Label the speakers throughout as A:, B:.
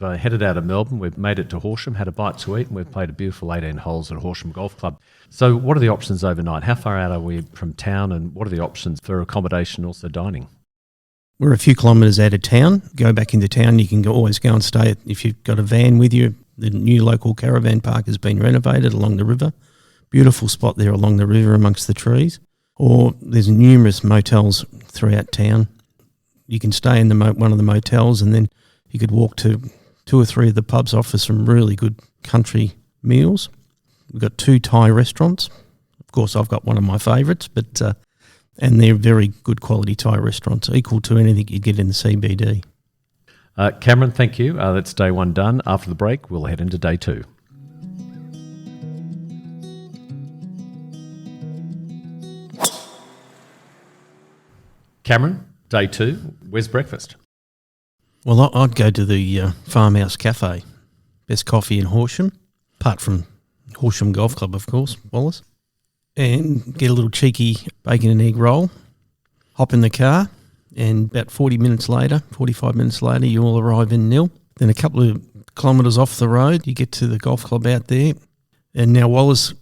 A: I headed out of Melbourne. We've made it to Horsham, had a bite to eat, and we've played a beautiful 18 holes at Horsham Golf Club. So what are the options overnight? How far out are we from town, and what are the options for accommodation, also dining?
B: We're a few kilometres out of town. Go back into town, you can always go and stay if you've got a van with you. The new local caravan park has been renovated along the river. Beautiful spot there along the river amongst the trees. Or there's numerous motels throughout town. You can stay in one of the motels, and then you could walk to 2 or 3 of the pubs, offer some really good country meals. We've got 2 Thai restaurants. Of course, I've got one of my favourites, but and they're very good quality Thai restaurants, equal to anything you'd get in the CBD.
A: Cameron, thank you. That's day 1 done. After the break, we'll head into day 2. Cameron, day 2, where's breakfast?
B: Well, I'd go to the Farmhouse Cafe. Best coffee in Horsham, apart from Horsham Golf Club, of course, Wallace. And get a little cheeky bacon and egg roll, hop in the car, and about 45 minutes later, you all arrive in Nil. Then a couple of kilometres off the road, you get to the golf club out there. And now Wallace,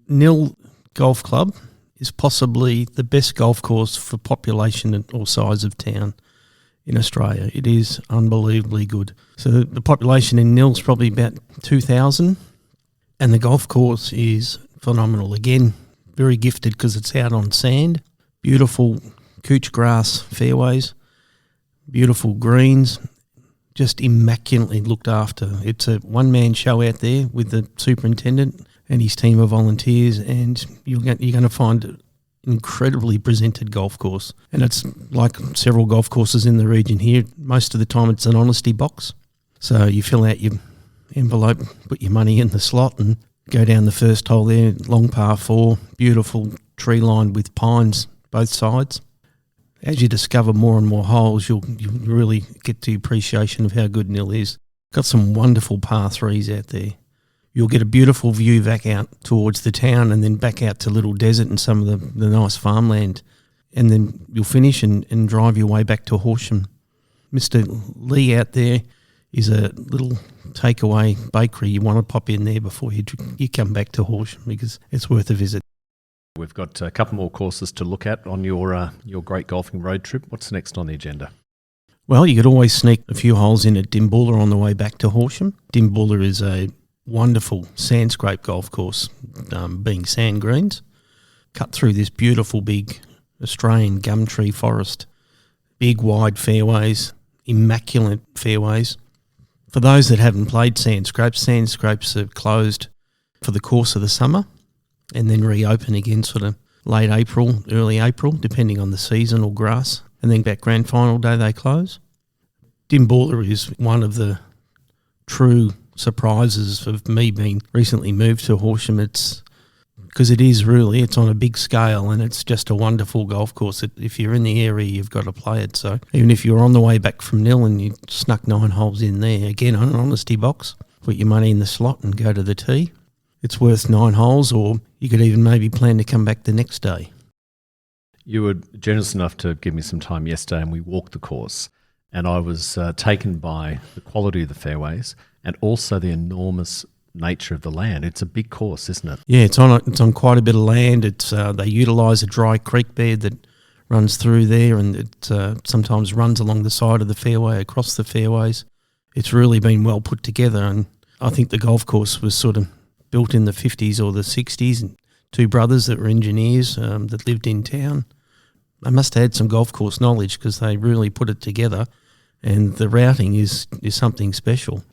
B: Nil Golf Club is possibly the best golf course for population or size of town in Australia. It is unbelievably good. So the population in Nil's probably about 2,000, and the golf course is phenomenal. Again, very gifted because it's out on sand, beautiful couch grass fairways, beautiful greens, just immaculately looked after. It's a one-man show out there with the superintendent and his team of volunteers, and you're going to find an incredibly presented golf course. And it's like several golf courses in the region here. Most of the time it's an honesty box. So you fill out your envelope, put your money in the slot and go down the first hole there, long par 4, beautiful tree lined with pines both sides. As you discover more and more holes, you'll really get the appreciation of how good Nil is. Got some wonderful par 3s out there. You'll get a beautiful view back out towards the town and then back out to Little Desert and some of the nice farmland. And then you'll finish and drive your way back to Horsham. Mr. Lee out there is a little takeaway bakery. You want to pop in there before you come back to Horsham because it's worth a visit.
A: We've got a couple more courses to look at on your great golfing road trip. What's next on the agenda?
B: Well, you could always sneak a few holes in at Dimboola on the way back to Horsham. Dimboola is a wonderful sand scrape golf course, being sand greens, cut through this beautiful big Australian gum tree forest. Big wide fairways, immaculate fairways. For those that haven't played sand scrapes are closed for the course of the summer and then reopen again sort of late April, early April, depending on the season or grass. And then back grand final day they close. Dimboola is one of the true surprises of me being recently moved to Horsham. It's because it's on a big scale and it's just a wonderful golf course. If you're in the area, you've got to play it. So even if you're on the way back from Nil and you snuck 9 holes in there, again on an honesty box, put your money in the slot and go to the tee, it's worth 9 holes, or you could even maybe plan to come back the next day.
A: You were generous enough to give me some time yesterday and we walked the course, and I was taken by the quality of the fairways and also the enormous nature of the land. It's a big course, isn't it?
B: Yeah, it's on quite a bit of land. It's they utilise a dry creek bed that runs through there, and it sometimes runs along the side of the fairway, across the fairways. It's really been well put together, and I think the golf course was sort of built in the 50s or the 60s, and 2 brothers that were engineers that lived in town. They must have had some golf course knowledge because they really put it together, and the routing is something special.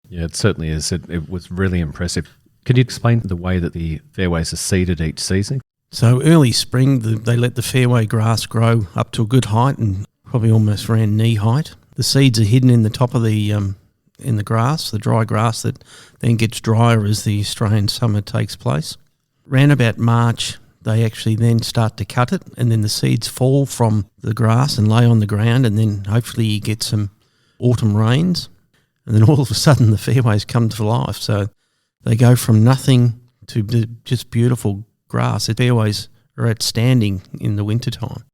A: Yeah, it certainly is. It was really impressive. Could you explain the way that the fairways are seeded each season? So
B: early spring, they let the fairway grass grow up to a good height and probably almost around knee height. The seeds are hidden in the top of the in the grass, the dry grass that then gets drier as the Australian summer takes place. Round about March, they actually then start to cut it, and then the seeds fall from the grass and lay on the ground, and then hopefully you get some autumn rains. And then all of a sudden the fairways come to life. So they go from nothing to just beautiful grass. The fairways are outstanding in the wintertime.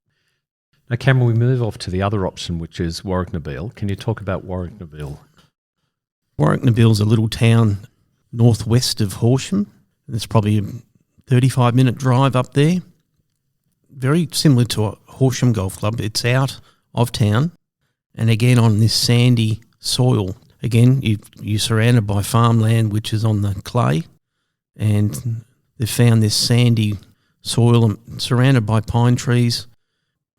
A: Now, Cameron, we move off to the other option, which is Warwick-Nabil. Can you talk about Warwick-Nabil?
B: Warwicknabeal's a little town northwest of Horsham. It's probably a 35-minute drive up there. Very similar to a Horsham Golf Club. It's out of town, and again on this sandy soil. Again, you're surrounded by farmland, which is on the clay, and they've found this sandy soil and surrounded by pine trees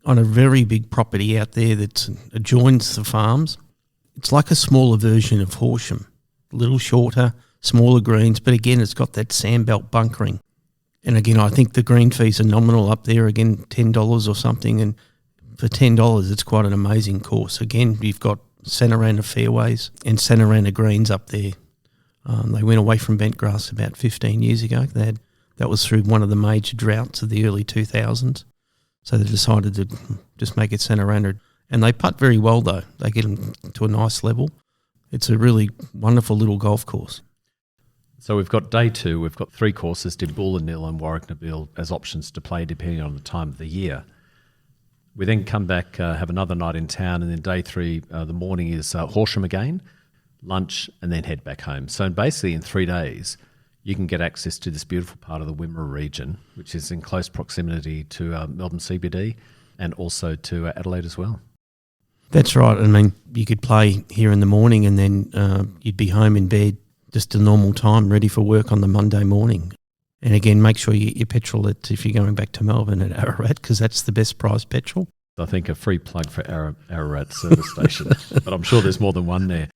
B: on a very big property out there that adjoins the farms. It's like a smaller version of Horsham, a little shorter, smaller greens, but again, it's got that sandbelt bunkering. And again, I think the green fees are nominal up there, again, $10 or something, and for $10, it's quite an amazing course. Again, you've got centre-round fairways and centre-round greens up there. They went away from bent grass about 15 years ago. That was through one of the major droughts of the early 2000s. So they decided to just make it centre-round. And they putt very well, though. They get them to a nice level. It's a really wonderful little golf course.
A: So we've got day 2, we've got 3 courses, Dimboola, Nil and Warwicknabeal as options to play depending on the time of the year. We then come back, have another night in town, and then day 3, the morning is Horsham again, lunch, and then head back home. So basically in 3 days, you can get access to this beautiful part of the Wimmera region, which is in close proximity to Melbourne CBD and also to Adelaide as well.
B: That's right. I mean, you could play here in the morning and then you'd be home in bed just a normal time, ready for work on the Monday morning. And again, make sure you get your petrol if you're going back to Melbourne at Ararat, because that's the best price petrol.
A: I think a free plug for Ararat service station, but I'm sure there's more than one there.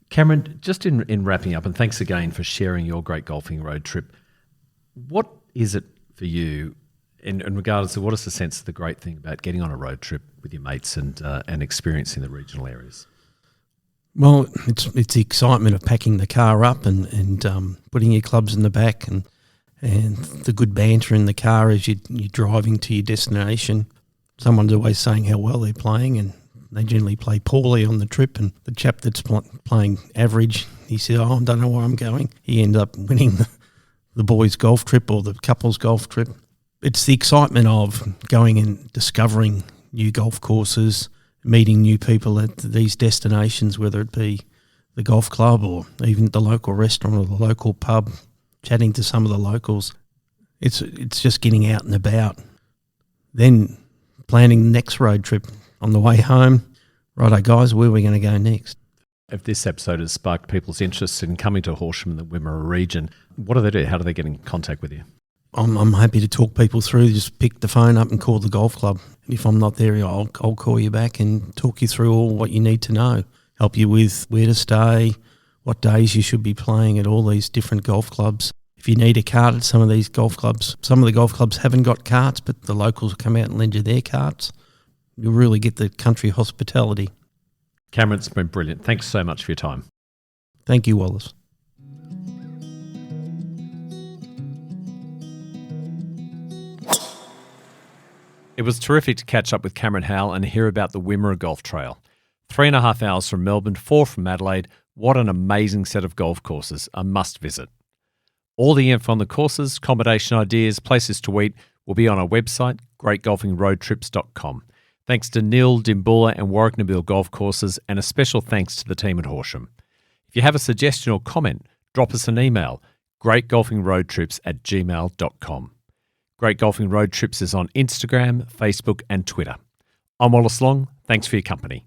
A: Cameron, just in wrapping up, and thanks again for sharing your great golfing road trip, what is it for you in regards to what is the sense of the great thing about getting on a road trip with your mates and experiencing the regional areas?
B: Well, it's the excitement of packing the car up and putting your clubs in the back and the good banter in the car as you're driving to your destination. Someone's always saying how well they're playing, and they generally play poorly on the trip. And the chap that's playing average, he said, I don't know where I'm going. He ended up winning the boys' golf trip or the couples' golf trip. It's the excitement of going and discovering new golf courses, meeting new people at these destinations, whether it be the golf club or even the local restaurant or the local pub, chatting to some of the locals. It's just getting out and about. Then planning the next road trip on the way home. Righto, guys, where are we going to go next?
A: If this episode has sparked people's interest in coming to Horsham and the Wimmera region, what do they do? How do they get in contact with you?
B: I'm happy to talk people through. Just pick the phone up and call the golf club. And if I'm not there, I'll call you back and talk you through all what you need to know. Help you with where to stay, what days you should be playing at all these different golf clubs. If you need a cart at some of these golf clubs, some of the golf clubs haven't got carts, but the locals come out and lend you their carts. You'll really get the country hospitality.
A: Cameron, it's been brilliant. Thanks so much for your time.
B: Thank you, Wallace.
A: It was terrific to catch up with Cameron Howell and hear about the Wimmera Golf Trail. 3.5 hours from Melbourne, 4 from Adelaide. What an amazing set of golf courses, a must visit. All the info on the courses, accommodation ideas, places to eat will be on our website, greatgolfingroadtrips.com. Thanks to Nil, Dimboola and Warwicknabeal golf courses, and a special thanks to the team at Horsham. If you have a suggestion or comment, drop us an email, greatgolfingroadtrips@gmail.com. Great Golfing Road Trips is on Instagram, Facebook and Twitter. I'm Wallace Long. Thanks for your company.